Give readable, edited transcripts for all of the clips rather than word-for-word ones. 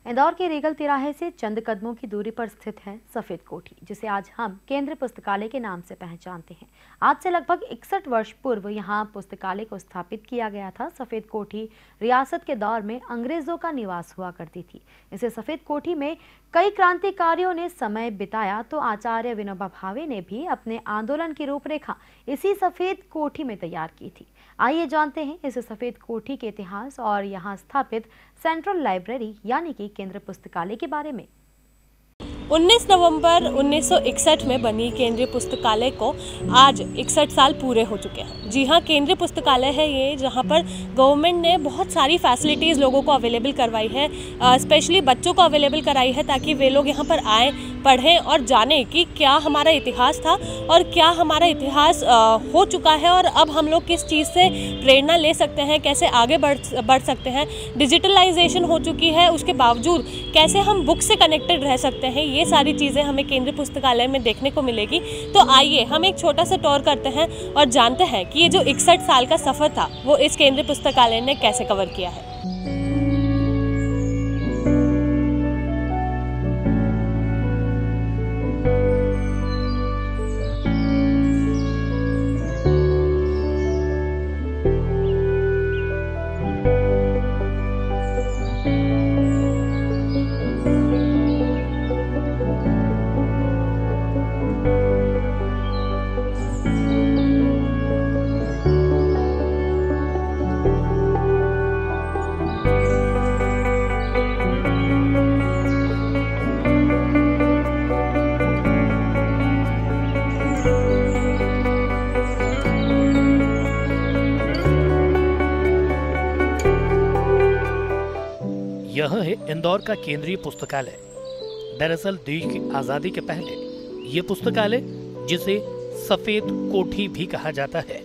इंदौर के रीगल तिराहे से चंद कदमों की दूरी पर स्थित है सफेद कोठी, जिसे आज हम केंद्रीय पुस्तकालय के नाम से पहचानते हैं। आज से लगभग 61 वर्ष पूर्व यहाँ पुस्तकालय को स्थापित किया गया था। सफेद कोठी रियासत के दौर में अंग्रेजों का निवास हुआ करती थी। इसे सफेद कोठी में कई क्रांतिकारियों ने समय बिताया, तो आचार्य विनोबा भावे ने भी अपने आंदोलन की रूपरेखा इसी सफेद कोठी में तैयार की थी। आइए जानते हैं इस सफेद कोठी के इतिहास और यहाँ स्थापित सेंट्रल लाइब्रेरी यानी कि केंद्रीय पुस्तकालय के बारे में। 19 नवंबर 1961 में बनी केंद्रीय पुस्तकालय को आज 61 साल पूरे हो चुके हैं। जी हाँ, केंद्रीय पुस्तकालय है ये, जहाँ पर गवर्नमेंट ने बहुत सारी फैसिलिटीज़ लोगों को अवेलेबल करवाई है, स्पेशली बच्चों को अवेलेबल कराई है, ताकि वे लोग यहाँ पर आएँ, पढ़ें और जानें कि क्या हमारा इतिहास था और क्या हमारा इतिहास हो चुका है और अब हम लोग किस चीज़ से प्रेरणा ले सकते हैं, कैसे आगे बढ़ सकते हैं। डिजिटलाइजेशन हो चुकी है, उसके बावजूद कैसे हम बुक से कनेक्टेड रह सकते हैं, ये सारी चीज़ें हमें केंद्रीय पुस्तकालय में देखने को मिलेगी। तो आइए हम एक छोटा सा टूर करते हैं और जानते हैं कि ये जो 61 साल का सफ़र था वो इस केंद्रीय पुस्तकालय ने कैसे कवर किया है। यह है इंदौर का केंद्रीय पुस्तकालय। दरअसल देश की आजादी के पहले ये पुस्तकालय, जिसे सफेद कोठी भी कहा जाता है,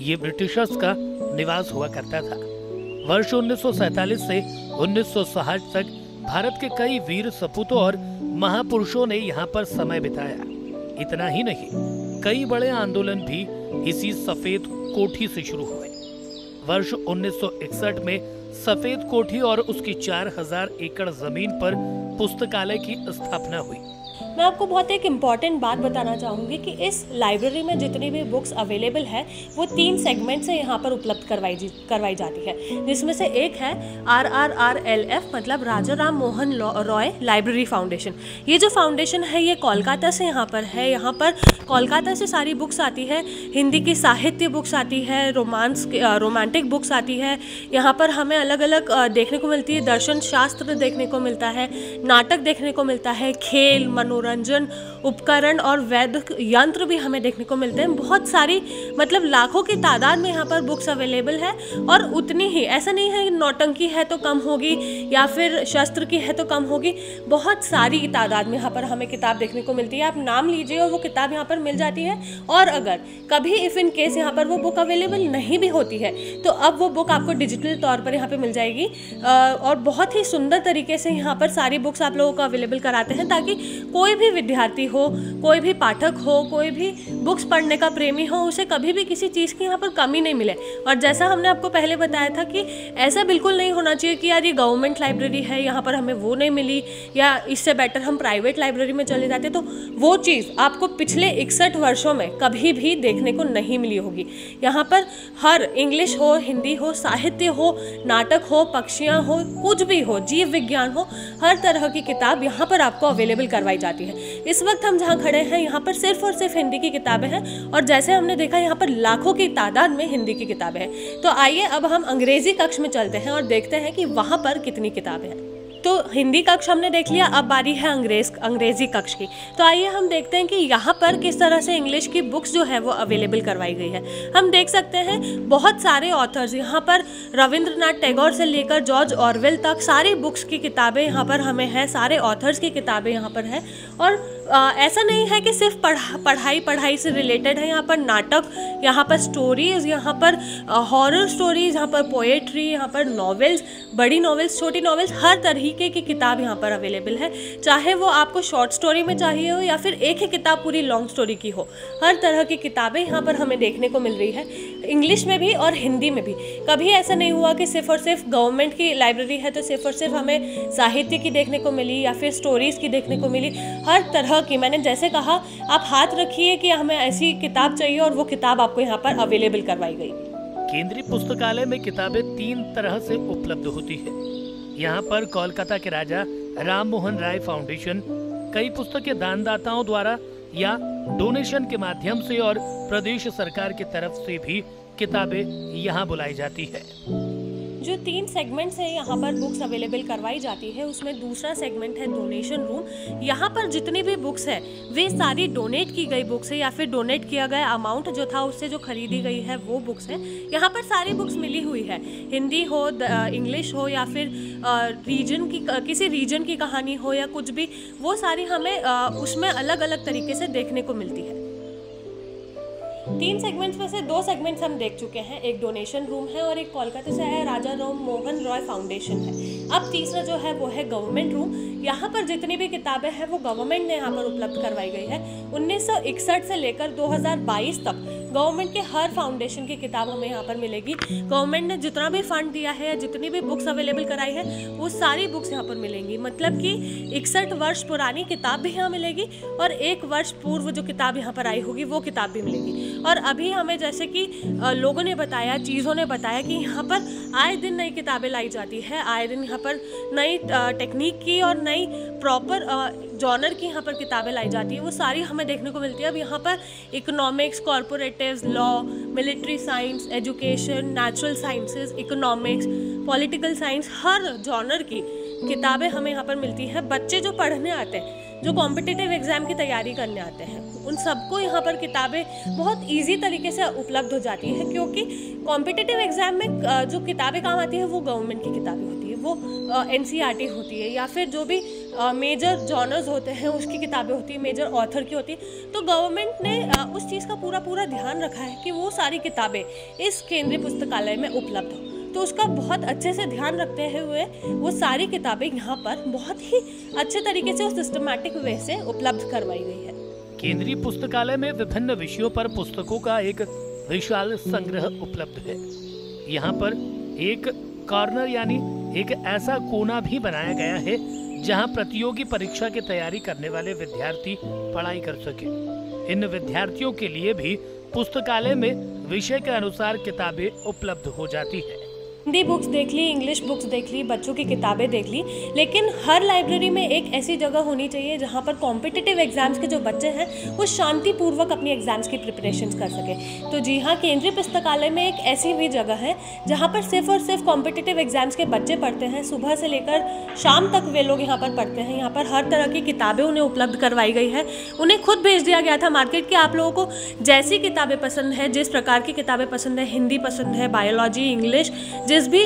ये ब्रिटिशर्स का निवास हुआ करता था। वर्ष 1947 से 1960 तक भारत के कई वीर सपूतों और महापुरुषों ने यहाँ पर समय बिताया। इतना ही नहीं, कई बड़े आंदोलन भी इसी सफेद कोठी से शुरू हुए। वर्ष 1961 में सफेद कोठी और उसकी 4000 एकड़ जमीन पर पुस्तकालय की स्थापना हुई। मैं आपको बहुत एक इम्पॉर्टेंट बात बताना चाहूँगी कि इस लाइब्रेरी में जितनी भी बुक्स अवेलेबल है वो 3 सेगमेंट से यहाँ पर उपलब्ध करवाई जाती है, जिसमें से एक है RRRLF मतलब राजा राम मोहन रॉय लाइब्रेरी फाउंडेशन। ये जो फाउंडेशन है ये कोलकाता से यहाँ पर है। यहाँ पर कोलकाता से सारी बुक्स आती है, हिंदी की साहित्य बुक्स आती है, रोमांटिक बुक्स आती है। यहाँ पर हमें अलग अलग देखने को मिलती है, दर्शन शास्त्र देखने को मिलता है, नाटक देखने को मिलता है, खेल, मनोरंजन उपकरण और वैदिक यंत्र भी हमें देखने को मिलते हैं। बहुत सारी मतलब लाखों की तादाद में यहाँ पर बुक्स अवेलेबल है। और उतनी ही, ऐसा नहीं है नौटंकी है तो कम होगी या फिर शस्त्र की है तो कम होगी, बहुत सारी तादाद में यहाँ पर हमें किताब देखने को मिलती है। आप नाम लीजिए और वो किताब यहाँ पर मिल जाती है। और अगर कभी इफ इन केस यहाँ पर वो बुक अवेलेबल नहीं भी होती है तो अब वो बुक आपको डिजिटल तौर पर यहाँ पर मिल जाएगी। और बहुत ही सुंदर तरीके से यहाँ पर सारी बुक्स आप लोगों को अवेलेबल कराते हैं, ताकि कोई भी विद्यार्थी हो, कोई भी पाठक हो, कोई भी बुक्स पढ़ने का प्रेमी हो, उसे कभी भी किसी चीज़ की यहाँ पर कमी नहीं मिले। और जैसा हमने आपको पहले बताया था कि ऐसा बिल्कुल नहीं होना चाहिए कि यार ये गवर्नमेंट लाइब्रेरी है, यहाँ पर हमें वो नहीं मिली या इससे बेटर हम प्राइवेट लाइब्रेरी में चले जाते, तो वो चीज़ आपको पिछले 61 वर्षों में कभी भी देखने को नहीं मिली होगी। यहाँ पर हर इंग्लिश हो, हिंदी हो, साहित्य हो, नाटक हो, पक्षियाँ हो, कुछ भी हो, जीव विज्ञान हो, हर तरह की किताब यहाँ पर आपको अवेलेबल करवाई जाती है। इस वक्त हम जहाँ खड़े हैं यहाँ पर सिर्फ और सिर्फ हिंदी की किताबें हैं, और जैसे हमने देखा यहाँ पर लाखों की तादाद में हिंदी की किताबें हैं। तो आइए अब हम अंग्रेजी कक्ष में चलते हैं और देखते हैं कि वहाँ पर कितनी किताबें हैं। तो हिंदी कक्ष हमने देख लिया, अब बारी है अंग्रेजी कक्ष की। तो आइए हम देखते हैं कि यहाँ पर किस तरह से इंग्लिश की बुक्स जो है वो अवेलेबल करवाई गई है। हम देख सकते हैं बहुत सारे ऑथर्स यहाँ पर, रविंद्रनाथ टैगोर से लेकर जॉर्ज ऑरवेल तक सारी बुक्स की किताबें यहाँ पर हमें हैं, सारे ऑथर्स की किताबें यहाँ पर है। और ऐसा नहीं है कि सिर्फ पढ़ाई से रिलेटेड है। यहाँ पर नाटक, यहाँ पर स्टोरीज, यहाँ पर हॉरर स्टोरीज, यहाँ पर पोएट्री, यहाँ पर नॉवेल्स, बड़ी नॉवेल्स, छोटी नॉवेल्स, हर तरीके की किताब यहाँ पर अवेलेबल है। चाहे वो आपको शॉर्ट स्टोरी में चाहिए हो या फिर एक ही किताब पूरी लॉन्ग स्टोरी की हो, हर तरह की किताबें यहाँ पर हमें देखने को मिल रही है, इंग्लिश में भी और हिंदी में भी। कभी ऐसा नहीं हुआ कि सिर्फ और सिर्फ गवर्नमेंट की लाइब्रेरी है तो सिर्फ और सिर्फ हमें साहित्य की देखने को मिली या फिर स्टोरीज़ की देखने को मिली। हर तरह की, मैंने जैसे कहा, आप हाथ रखिए कि हमें ऐसी किताब चाहिए और वो किताब आपको यहाँ पर अवेलेबल करवाई गई। केंद्रीय पुस्तकालय में किताबें 3 तरह से उपलब्ध होती है। यहाँ पर कोलकाता के राजा राम मोहन राय फाउंडेशन कई पुस्तकें दानदाताओं द्वारा या डोनेशन के माध्यम से और प्रदेश सरकार की तरफ से भी किताबें यहाँ बुलाई जाती है। जो 3 सेगमेंट्स हैं यहाँ पर बुक्स अवेलेबल करवाई जाती है, उसमें दूसरा सेगमेंट है डोनेशन रूम। यहाँ पर जितनी भी बुक्स है वे सारी डोनेट की गई बुक्स है या फिर डोनेट किया गया अमाउंट जो था उससे जो खरीदी गई है वो बुक्स है। यहाँ पर सारी बुक्स मिली हुई है, हिंदी हो, इंग्लिश हो या फिर रीजन की, किसी रीजन की कहानी हो या कुछ भी, वो सारी हमें उसमें अलग अलग तरीके से देखने को मिलती है। 3 सेगमेंट्स में से 2 सेगमेंट्स हम देख चुके हैं, एक डोनेशन रूम है और एक कोलकाता से है राजा राम मोहन रॉय फाउंडेशन है। अब तीसरा जो है वो है गवर्नमेंट रूम। यहाँ पर जितनी भी किताबें हैं वो गवर्नमेंट ने यहाँ पर उपलब्ध करवाई गई है। 1961 से लेकर 2022 तक गवर्नमेंट के हर फाउंडेशन की किताब हमें यहाँ पर मिलेगी। गवर्नमेंट ने जितना भी फंड दिया है, जितनी भी बुक्स अवेलेबल कराई है, वो सारी बुक्स यहाँ पर मिलेंगी। मतलब कि 61 वर्ष पुरानी किताब भी यहाँ मिलेगी और 1 वर्ष पूर्व जो किताब यहाँ पर आई होगी वो किताब भी मिलेगी। और अभी हमें जैसे कि लोगों ने बताया, चीज़ों ने बताया कि यहाँ पर आए दिन नई किताबें लाई जाती है, आए दिन यहाँ पर नई टेक्निक की और नई प्रॉपर जॉनर की यहाँ पर किताबें लाई जाती है, वो सारी हमें देखने को मिलती है। अब यहाँ पर economics, cooperatives, law, military science, education, natural sciences, economics, political science, हर जॉनर की किताबें हमें यहाँ पर मिलती हैं। बच्चे जो पढ़ने आते हैं, जो कॉम्पिटिटिव एग्ज़ाम की तैयारी करने आते हैं, उन सबको यहाँ पर किताबें बहुत इजी तरीके से उपलब्ध हो जाती है, क्योंकि कॉम्पिटिटिव एग्ज़ाम में जो किताबें काम आती है वो गवर्नमेंट की किताबें होती है, वो NCERT होती है या फिर जो भी मेजर जॉनर्स होते हैं उसकी किताबें होती है, मेजर ऑथर की होती है। तो गवर्नमेंट ने उस चीज़ का पूरा ध्यान रखा है कि वो सारी किताबें इस केंद्रीय पुस्तकालय में उपलब्ध हो। तो उसका बहुत अच्छे से ध्यान रखते हुए वो सारी किताबें यहाँ पर बहुत ही अच्छे तरीके से और सिस्टमैटिक वे से उपलब्ध करवाई गई है। केंद्रीय पुस्तकालय में विभिन्न विषयों पर पुस्तकों का एक विशाल संग्रह उपलब्ध है। यहाँ पर एक कॉर्नर यानी एक ऐसा कोना भी बनाया गया है जहाँ प्रतियोगी परीक्षा की तैयारी करने वाले विद्यार्थी पढ़ाई कर सके। इन विद्यार्थियों के लिए भी पुस्तकालय में विषय के अनुसार किताबें उपलब्ध हो जाती है। हिंदी बुक्स देख ली, इंग्लिश बुक्स देख ली, बच्चों की किताबें देख ली, लेकिन हर लाइब्रेरी में एक ऐसी जगह होनी चाहिए जहाँ पर कॉम्पिटिटिव एग्जाम्स के जो बच्चे हैं वो शांतिपूर्वक अपनी एग्जाम्स की प्रिपरेशंस कर सके। तो जी हाँ, केंद्रीय पुस्तकालय में एक ऐसी भी जगह है जहाँ पर सिर्फ और सिर्फ कॉम्पिटिटिव एग्जाम्स के बच्चे पढ़ते हैं। सुबह से लेकर शाम तक वे लोग यहाँ पर पढ़ते हैं। यहाँ पर हर तरह की किताबें उन्हें उपलब्ध करवाई गई है। उन्हें खुद भेज दिया गया था मार्केट की, आप लोगों को जैसी किताबें पसंद है, जिस प्रकार की किताबें पसंद है, हिंदी पसंद है, बायोलॉजी, इंग्लिश, जिस भी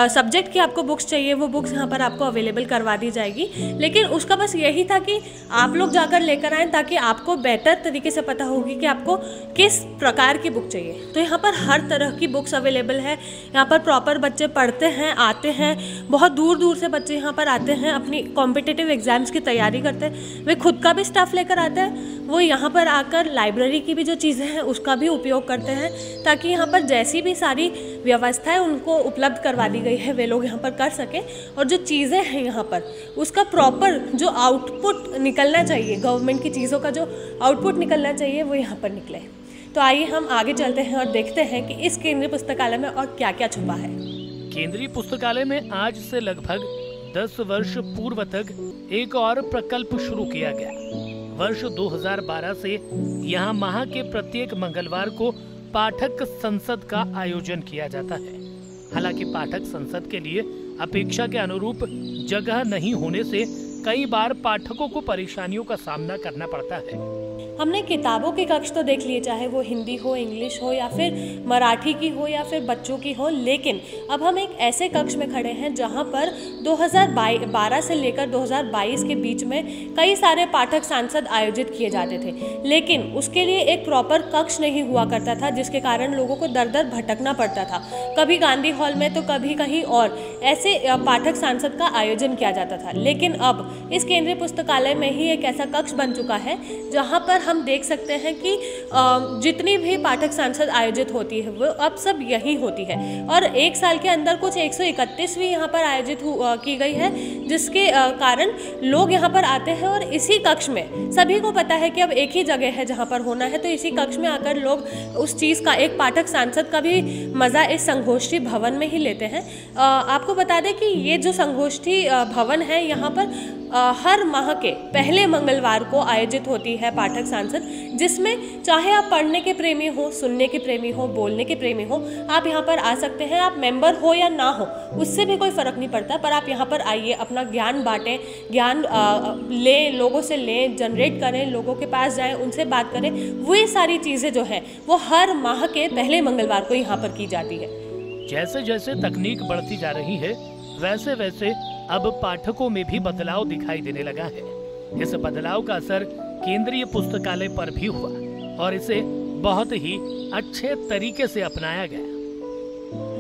सब्जेक्ट की आपको बुक्स चाहिए वो बुक्स यहाँ पर आपको अवेलेबल करवा दी जाएगी। लेकिन उसका बस यही था कि आप लोग जाकर लेकर आएँ ताकि आपको बेटर तरीके से पता होगी कि आपको किस प्रकार की बुक चाहिए। तो यहाँ पर हर तरह की बुक्स अवेलेबल है। यहाँ पर प्रॉपर बच्चे पढ़ते हैं, आते हैं, बहुत दूर दूर से बच्चे यहाँ पर आते हैं, अपनी कॉम्पिटिटिव एग्जाम्स की तैयारी करते हैं। वे खुद का भी स्टाफ लेकर आते हैं, वो यहाँ पर आकर लाइब्रेरी की भी जो चीज़ें हैं उसका भी उपयोग करते हैं, ताकि यहाँ पर जैसी भी सारी व्यवस्थाएं उनको उपलब्ध करवा दी गई है वे लोग यहाँ पर कर सकें, और जो चीज़ें हैं यहाँ पर उसका प्रॉपर जो आउटपुट निकलना चाहिए, गवर्नमेंट की चीज़ों का जो आउटपुट निकलना चाहिए वो यहाँ पर निकले। तो आइए हम आगे चलते हैं और देखते हैं कि इस केंद्रीय पुस्तकालय में और क्या क्या छुपा है। केंद्रीय पुस्तकालय में आज से लगभग 10 वर्ष पूर्व तक एक और प्रकल्प शुरू किया गया। वर्ष 2012 से यहाँ माह के प्रत्येक मंगलवार को पाठक संसद का आयोजन किया जाता है। हालांकि पाठक संसद के लिए अपेक्षा के अनुरूप जगह नहीं होने से कई बार पाठकों को परेशानियों का सामना करना पड़ता है। हमने किताबों के कक्ष तो देख लिए, चाहे वो हिंदी हो, इंग्लिश हो या फिर मराठी की हो या फिर बच्चों की हो, लेकिन अब हम एक ऐसे कक्ष में खड़े हैं जहां पर 2012 से लेकर 2022 के बीच में कई सारे पाठक सांसद आयोजित किए जाते थे, लेकिन उसके लिए एक प्रॉपर कक्ष नहीं हुआ करता था, जिसके कारण लोगों को दर दर भटकना पड़ता था। कभी गांधी हॉल में तो कभी कहीं और ऐसे पाठक सांसद का आयोजन किया जाता था। लेकिन अब इस केंद्रीय पुस्तकालय में ही एक ऐसा कक्ष बन चुका है जहां पर हम देख सकते हैं कि जितनी भी पाठक सांसद आयोजित होती है वो अब सब यही होती है, और एक साल के अंदर कुछ 131वीं यहाँ पर आयोजित की गई है, जिसके कारण लोग यहाँ पर आते हैं। और इसी कक्ष में सभी को पता है कि अब एक ही जगह है जहाँ पर होना है, तो इसी कक्ष में आकर लोग उस चीज़ का, एक पाठक सांसद का भी मज़ा इस संगोष्ठी भवन में ही लेते हैं। आपको बता दें कि ये जो संगोष्ठी भवन है यहाँ पर हर माह के पहले मंगलवार को आयोजित होती है पाठक सांसद, जिसमें चाहे आप पढ़ने के प्रेमी हो, सुनने के प्रेमी हो, बोलने के प्रेमी हो, आप यहाँ पर आ सकते हैं। आप मेंबर हो या ना हो उससे भी कोई फ़र्क नहीं पड़ता, पर आप यहाँ पर आइए, अपना ज्ञान बांटें, ज्ञान लें, लोगों से लें, जनरेट करें, लोगों के पास जाएं, उनसे बात करें। वो सारी चीज़ें जो हैं वो हर माह के पहले मंगलवार को यहाँ पर की जाती है। जैसे जैसे तकनीक बढ़ती जा रही है वैसे वैसे अब पाठकों में भी बदलाव दिखाई देने लगा है। इस बदलाव का असर केंद्रीय पुस्तकालय पर भी हुआ और इसे बहुत ही अच्छे तरीके से अपनाया गया।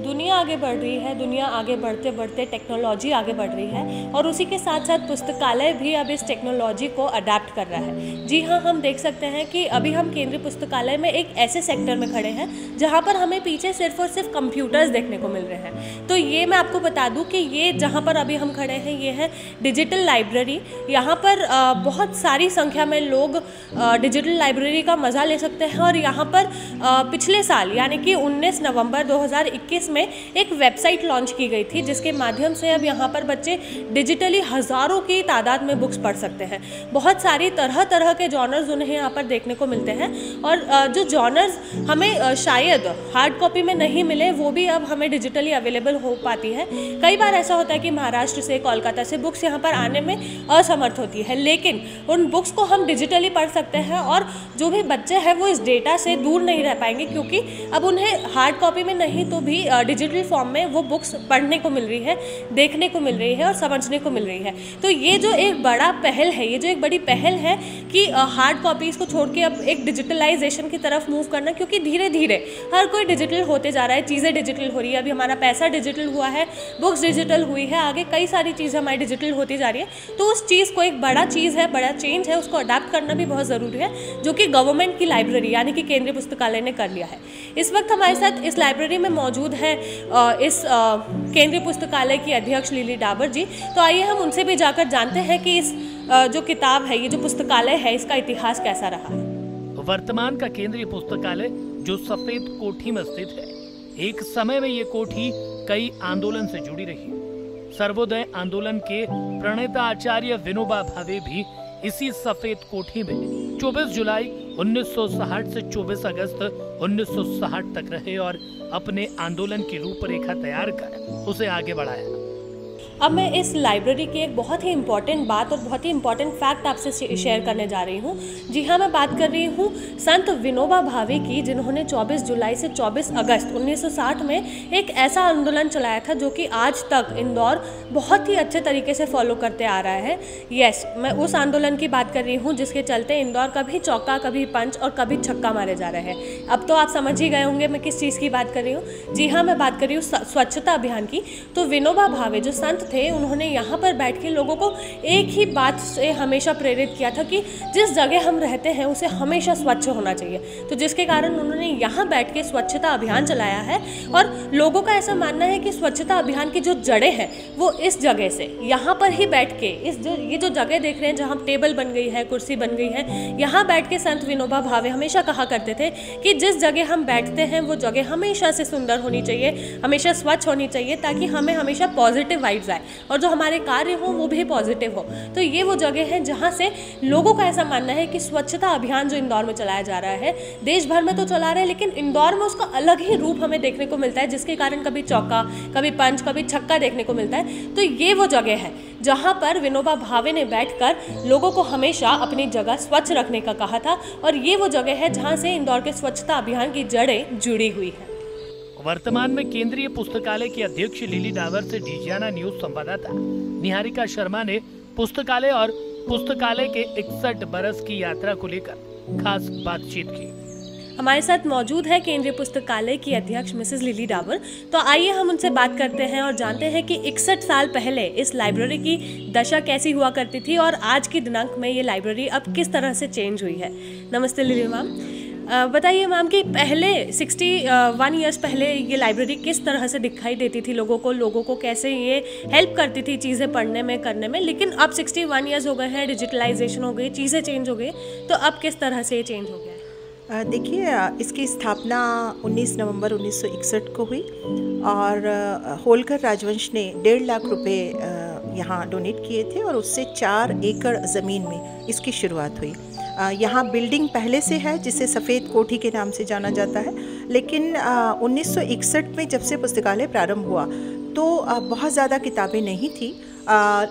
दुनिया आगे बढ़ रही है, दुनिया आगे बढ़ते बढ़ते टेक्नोलॉजी आगे बढ़ रही है, और उसी के साथ साथ पुस्तकालय भी अब इस टेक्नोलॉजी को अडेप्ट कर रहा है। जी हाँ, हम देख सकते हैं कि अभी हम केंद्रीय पुस्तकालय में एक ऐसे सेक्टर में खड़े हैं जहाँ पर हमें पीछे सिर्फ और सिर्फ कंप्यूटर्स देखने को मिल रहे हैं। तो ये मैं आपको बता दूँ कि ये जहाँ पर अभी हम खड़े हैं ये है डिजिटल लाइब्रेरी। यहाँ पर बहुत सारी संख्या में लोग डिजिटल लाइब्रेरी का मज़ा ले सकते हैं, और यहाँ पर पिछले साल यानी कि 19 नवंबर 2021 में एक वेबसाइट लॉन्च की गई थी, जिसके माध्यम से अब यहाँ पर बच्चे डिजिटली हज़ारों की तादाद में बुक्स पढ़ सकते हैं। बहुत सारी तरह तरह के जॉनर्स उन्हें यहाँ पर देखने को मिलते हैं, और जो जॉनर्स हमें शायद हार्ड कॉपी में नहीं मिले वो भी अब हमें डिजिटली अवेलेबल हो पाती है। कई बार ऐसा होता है कि महाराष्ट्र से, कोलकाता से बुक्स यहाँ पर आने में असमर्थ होती है, लेकिन उन बुक्स को हम डिजिटली पढ़ सकते हैं, और जो भी बच्चे हैं वो इस डेटा से दूर नहीं रह पाएंगे, क्योंकि अब उन्हें हार्ड कॉपी में नहीं तो भी डिजिटल फॉर्म में वो बुक्स पढ़ने को मिल रही है, देखने को मिल रही है और समझने को मिल रही है। तो ये जो एक बड़ा पहल है, ये जो एक बड़ी पहल है कि हार्ड कॉपीज़ को छोड़ के अब एक डिजिटलाइजेशन की तरफ मूव करना, क्योंकि धीरे धीरे हर कोई डिजिटल होते जा रहा है, चीज़ें डिजिटल हो रही है। अभी हमारा पैसा डिजिटल हुआ है, बुक्स डिजिटल हुई है, आगे कई सारी चीज़ें हमारी डिजिटल होती जा रही है। तो उस चीज़ को, एक बड़ा चीज़ है, बड़ा चेंज है, उसको अडाप्ट करना भी बहुत ज़रूरी है, जो कि गवर्नमेंट की लाइब्रेरी यानी कि केंद्रीय पुस्तकालय ने कर लिया है। इस वक्त हमारे साथ इस लाइब्रेरी में मौजूद है इस केंद्रीय पुस्तकालय की अध्यक्ष लिली डाबर जी। तो आइए हम उनसे भी जाकर जानते हैं कि इस जो किताब है, ये जो पुस्तकालय है, इसका इतिहास कैसा रहा है। वर्तमान का केंद्रीय पुस्तकालय जो सफेद कोठी में स्थित है, एक समय में ये कोठी कई आंदोलन से जुड़ी रही। सर्वोदय आंदोलन के प्रणेता आचार्य विनोबा भावे भी इसी सफेद कोठी में 24 जुलाई 1960 से 24 अगस्त 1960 तक रहे और अपने आंदोलन की रूपरेखा तैयार कर उसे आगे बढ़ाया। अब मैं इस लाइब्रेरी की एक बहुत ही इंपॉर्टेंट बात और बहुत ही इंपॉर्टेंट फैक्ट आपसे शेयर करने जा रही हूँ। जी हाँ, मैं बात कर रही हूँ संत विनोबा भावे की, जिन्होंने 24 जुलाई से 24 अगस्त 1960 में एक ऐसा आंदोलन चलाया था जो कि आज तक इंदौर बहुत ही अच्छे तरीके से फॉलो करते आ रहा है। यस, मैं उस आंदोलन की बात कर रही हूँ जिसके चलते इंदौर कभी चौका, कभी पंच और कभी छक्का मारे जा रहे हैं। अब तो आप समझ ही गए होंगे मैं किस चीज़ की बात कर रही हूँ। जी हाँ, मैं बात कर रही हूँ स्वच्छता अभियान की। तो विनोबा भावे जो संत थे, उन्होंने यहाँ पर बैठ के लोगों को एक ही बात से हमेशा प्रेरित किया था कि जिस जगह हम रहते हैं उसे हमेशा स्वच्छ होना चाहिए। तो जिसके कारण उन्होंने यहाँ बैठ के स्वच्छता अभियान चलाया है, और लोगों का ऐसा मानना है कि स्वच्छता अभियान की जो जड़ें हैं वो इस जगह से, यहाँ पर ही बैठ के, ये जो जगह देख रहे हैं जहाँ टेबल बन गई है, कुर्सी बन गई है, यहाँ बैठ के संत विनोबा भावे हमेशा कहा करते थे कि जिस जगह हम बैठते हैं वो जगह हमेशा से सुंदर होनी चाहिए, हमेशा स्वच्छ होनी चाहिए, ताकि हमें हमेशा पॉजिटिव वाइब्स आए। है और जो हमारे कार्य हो वो भी पॉजिटिव हो। तो ये वो जगह है जहाँ से लोगों का ऐसा मानना है कि स्वच्छता अभियान जो इंदौर में चलाया जा रहा है, देश भर में तो चला रहे हैं लेकिन इंदौर में उसका अलग ही रूप हमें देखने को मिलता है, जिसके कारण कभी चौका, कभी पंच, कभी छक्का देखने को मिलता है। तो ये वो जगह है जहाँ पर विनोबा भावे ने बैठकर लोगों को हमेशा अपनी जगह स्वच्छ रखने का कहा था और ये वो जगह है जहाँ से इंदौर के स्वच्छता अभियान की जड़ें जुड़ी हुई है। वर्तमान में केंद्रीय पुस्तकालय की अध्यक्ष लिली डावर से डीजियाना न्यूज संवाददाता निहारिका शर्मा ने पुस्तकालय और पुस्तकालय के 61 बरस की यात्रा को लेकर खास बातचीत की। हमारे साथ मौजूद है केंद्रीय पुस्तकालय की अध्यक्ष मिसेस लिली डावर। तो आइए हम उनसे बात करते हैं और जानते हैं कि 61 साल पहले इस लाइब्रेरी की दशा कैसी हुआ करती थी और आज के दिनांक में ये लाइब्रेरी अब किस तरह से चेंज हुई है। नमस्ते लिली मैम। बताइए मैम कि पहले 61 ईयर्स पहले ये लाइब्रेरी किस तरह से दिखाई देती थी लोगों को कैसे ये हेल्प करती थी चीज़ें पढ़ने में, करने में, लेकिन अब 61 ईयर्स हो गए हैं, डिजिटलाइजेशन हो गई, चीज़ें चेंज हो गई, तो अब किस तरह से ये चेंज हो गया? देखिए, इसकी स्थापना 19 नवंबर 1961 को हुई और होलकर राजवंश ने 1.5 लाख रुपए यहाँ डोनेट किए थे और उससे 4 एकड़ ज़मीन में इसकी शुरुआत हुई। यहाँ बिल्डिंग पहले से है जिसे सफ़ेद कोठी के नाम से जाना जाता है, लेकिन 1961 में जब से पुस्तकालय प्रारंभ हुआ तो बहुत ज़्यादा किताबें नहीं थी,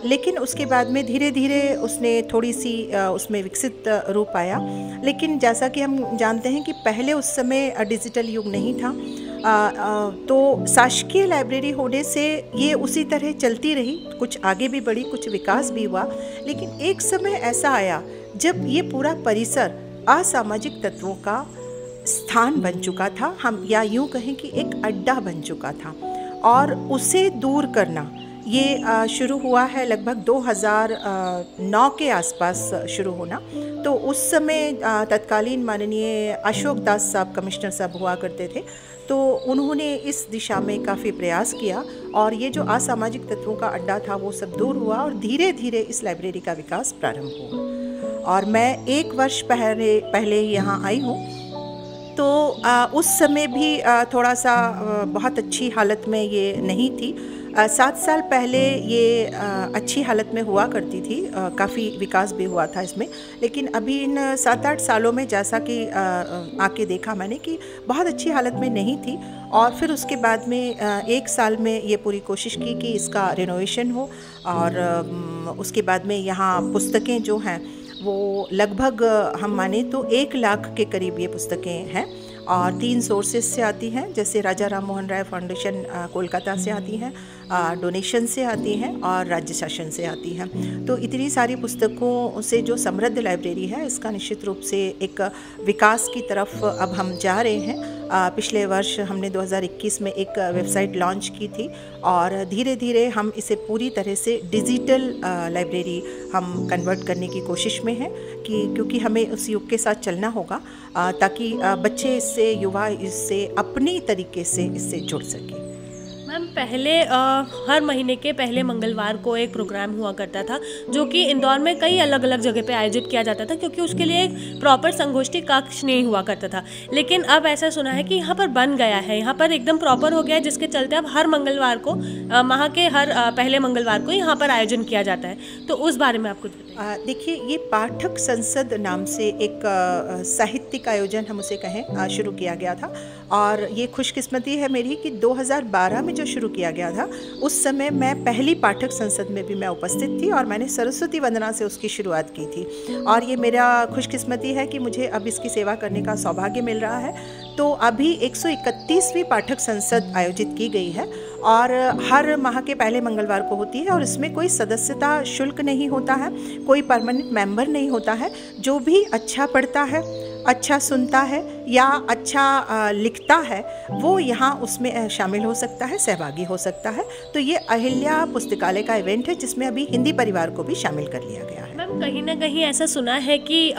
लेकिन उसके बाद में धीरे धीरे उसने थोड़ी सी उसमें विकसित रूप आया। लेकिन जैसा कि हम जानते हैं कि पहले उस समय डिजिटल युग नहीं था, तो शासकीय लाइब्रेरी होने से ये उसी तरह चलती रही, कुछ आगे भी बढ़ी, कुछ विकास भी हुआ। लेकिन एक समय ऐसा आया जब ये पूरा परिसर असामाजिक तत्वों का स्थान बन चुका था, हम या यूँ कहें कि एक अड्डा बन चुका था, और उसे दूर करना ये शुरू हुआ है लगभग 2009 के आसपास शुरू होना। तो उस समय तत्कालीन माननीय अशोक दास साहब कमिश्नर साहब हुआ करते थे, तो उन्होंने इस दिशा में काफ़ी प्रयास किया और ये जो असामाजिक तत्वों का अड्डा था वो सब दूर हुआ और धीरे धीरे इस लाइब्रेरी का विकास प्रारंभ हुआ। और मैं 1 वर्ष पहले यहाँ आई हूँ, तो उस समय भी थोड़ा सा बहुत अच्छी हालत में ये नहीं थी। 7 साल पहले ये अच्छी हालत में हुआ करती थी, काफ़ी विकास भी हुआ था इसमें। लेकिन अभी इन 7-8 सालों में जैसा कि आके देखा मैंने कि बहुत अच्छी हालत में नहीं थी, और फिर उसके बाद में 1 साल में ये पूरी कोशिश की कि इसका रिनोवेशन हो, और उसके बाद में यहाँ पुस्तकें जो हैं वो लगभग हम माने तो 1 लाख के करीब ये पुस्तकें हैं, और 3 सोर्सेस से आती हैं, जैसे राजा राम मोहन राय फाउंडेशन कोलकाता से आती हैं, डोनेशन से आती हैं और राज्य शासन से आती हैं। तो इतनी सारी पुस्तकों से जो समृद्ध लाइब्रेरी है, इसका निश्चित रूप से एक विकास की तरफ अब हम जा रहे हैं। पिछले वर्ष हमने 2021 में एक वेबसाइट लॉन्च की थी और धीरे धीरे हम इसे पूरी तरह से डिजिटल लाइब्रेरी हम कन्वर्ट करने की कोशिश में हैं, क्योंकि हमें उस युग के साथ चलना होगा ताकि बच्चे इससे, युवा इससे अपनी तरीके से इससे जुड़ सकें। मैम, पहले हर महीने के पहले मंगलवार को एक प्रोग्राम हुआ करता था जो कि इंदौर में कई अलग अलग जगह पे आयोजित किया जाता था, क्योंकि उसके लिए एक प्रॉपर संगोष्ठी कक्ष नहीं हुआ करता था। लेकिन अब ऐसा सुना है कि यहाँ पर बन गया है, यहाँ पर एकदम प्रॉपर हो गया है, जिसके चलते अब हर मंगलवार को माह के हर पहले मंगलवार को यहाँ पर आयोजन किया जाता है। तो उस बारे में आप कुछ बताइए। देखिए, ये पाठक संसद नाम से एक साहित्यिक आयोजन हम उसे कहें शुरू किया गया था, और ये खुशकिस्मती है मेरी कि 2012 में जो शुरू किया गया था उस समय मैं पहली पाठक संसद में भी मैं उपस्थित थी और मैंने सरस्वती वंदना से उसकी शुरुआत की थी। और ये मेरा खुशकिस्मती है कि मुझे अब इसकी सेवा करने का सौभाग्य मिल रहा है। तो अभी 131वीं पाठक संसद आयोजित की गई है और हर माह के पहले मंगलवार को होती है, और इसमें कोई सदस्यता शुल्क नहीं होता है, कोई परमानेंट मेंबर नहीं होता है। जो भी अच्छा पढ़ता है, अच्छा सुनता है या अच्छा लिखता है, वो यहाँ उसमें शामिल हो सकता है, सहभागी हो सकता है। तो ये अहिल्या पुस्तकालय का इवेंट है जिसमें अभी हिंदी परिवार को भी शामिल कर लिया गया है। मैम, कहीं ना कहीं ऐसा सुना है कि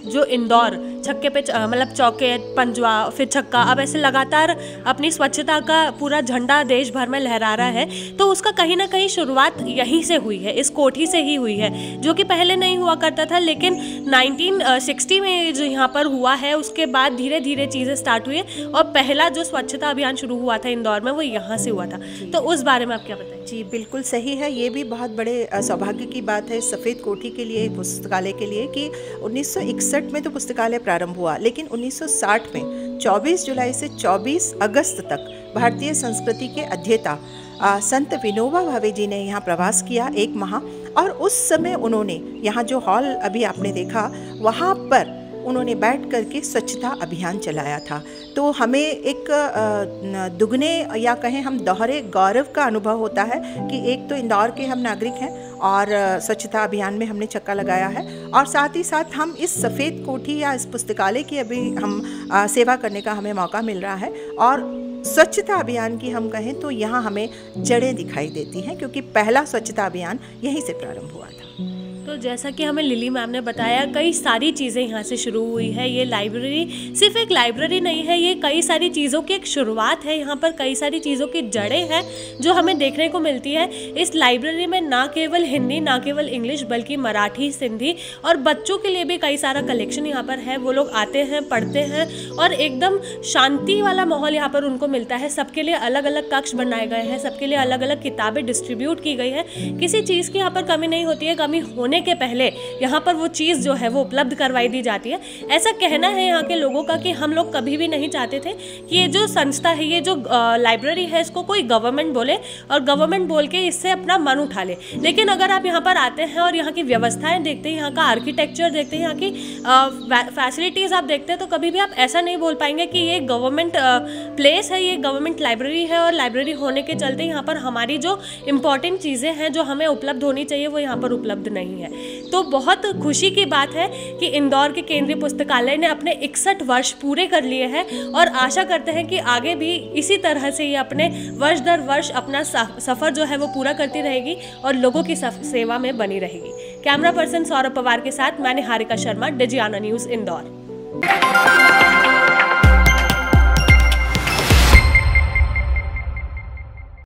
जो इंदौर छक्के पे मतलब चौके, पंजवा, फिर छक्का, अब ऐसे लगातार अपनी स्वच्छता का पूरा झंडा देश भर में लहरा रहा है। तो उसका कहीं ना कहीं शुरुआत यहीं से हुई है, इस कोठी से ही हुई है, जो कि पहले नहीं हुआ करता था, लेकिन 1960 में जो यहाँ पर हुआ है उसके बाद धीरे धीरे चीज़ें स्टार्ट हुई है और पहला जो स्वच्छता अभियान शुरू हुआ था इंदौर में वो यहाँ से हुआ था। तो उस बारे में आप क्या बताएं? जी बिल्कुल सही है, ये भी बहुत बड़े सौभाग्य की बात है सफ़ेद कोठी के लिए, पुस्तकालय के लिए, कि 1961 में तो पुस्तकालय प्रारंभ हुआ, लेकिन 1960 में 24 जुलाई से 24 अगस्त तक भारतीय संस्कृति के अध्येता संत विनोबा भावे जी ने यहाँ प्रवास किया 1 माह, और उस समय उन्होंने यहाँ जो हॉल अभी आपने देखा वहाँ पर उन्होंने बैठ करके स्वच्छता अभियान चलाया था। तो हमें एक दुगने या कहें हम दोहरे गौरव का अनुभव होता है कि एक तो इंदौर के हम नागरिक हैं और स्वच्छता अभियान में हमने चक्का लगाया है, और साथ ही साथ हम इस सफ़ेद कोठी या इस पुस्तकालय की अभी हम सेवा करने का हमें मौका मिल रहा है। और स्वच्छता अभियान की हम कहें तो यहाँ हमें जड़ें दिखाई देती हैं, क्योंकि पहला स्वच्छता अभियान यहीं से प्रारंभ हुआ था। तो जैसा कि हमें लिली मैम ने बताया, कई सारी चीज़ें यहाँ से शुरू हुई है। ये लाइब्रेरी सिर्फ एक लाइब्रेरी नहीं है, ये कई सारी चीज़ों की एक शुरुआत है। यहाँ पर कई सारी चीज़ों की जड़ें हैं जो हमें देखने को मिलती है। इस लाइब्रेरी में ना केवल हिंदी, ना केवल इंग्लिश, बल्कि मराठी, सिंधी और बच्चों के लिए भी कई सारा कलेक्शन यहाँ पर है। वो लोग आते हैं, पढ़ते हैं और एकदम शांति वाला माहौल यहाँ पर उनको मिलता है। सबके लिए अलग अलग कक्ष बनाए गए हैं, सबके लिए अलग अलग किताबें डिस्ट्रीब्यूट की गई है। किसी चीज़ की यहाँ पर कमी नहीं होती है, कमी होने के पहले यहाँ पर वो चीज़ जो है वो उपलब्ध करवाई दी जाती है। ऐसा कहना है यहाँ के लोगों का कि हम लोग कभी भी नहीं चाहते थे कि ये जो संस्था है, ये जो लाइब्रेरी है, इसको कोई गवर्नमेंट बोले और गवर्नमेंट बोल के इससे अपना मन उठा ले। लेकिन अगर आप यहाँ पर आते हैं और यहाँ की व्यवस्थाएं देखते हैं, यहाँ का आर्किटेक्चर देखते हैं, यहाँ की फैसिलिटीज़ आप देखते हैं, तो कभी भी आप ऐसा नहीं बोल पाएंगे कि ये गवर्नमेंट प्लेस है, ये गवर्नमेंट लाइब्रेरी है और लाइब्रेरी होने के चलते यहाँ पर हमारी जो इम्पॉर्टेंट चीज़ें हैं जो हमें उपलब्ध होनी चाहिए वो यहाँ पर उपलब्ध नहीं है। तो बहुत खुशी की बात है कि इंदौर के केंद्रीय पुस्तकालय ने अपने 61 वर्ष पूरे कर लिए हैं और आशा करते हैं कि आगे भी इसी तरह से ये अपने वर्ष दर वर्ष अपना सफ़र जो है वो पूरा करती रहेगी और लोगों की सेवा में बनी रहेगी। कैमरा पर्सन सौरभ पवार के साथ मैं निहारिका शर्मा, डिजियाना न्यूज़, इंदौर।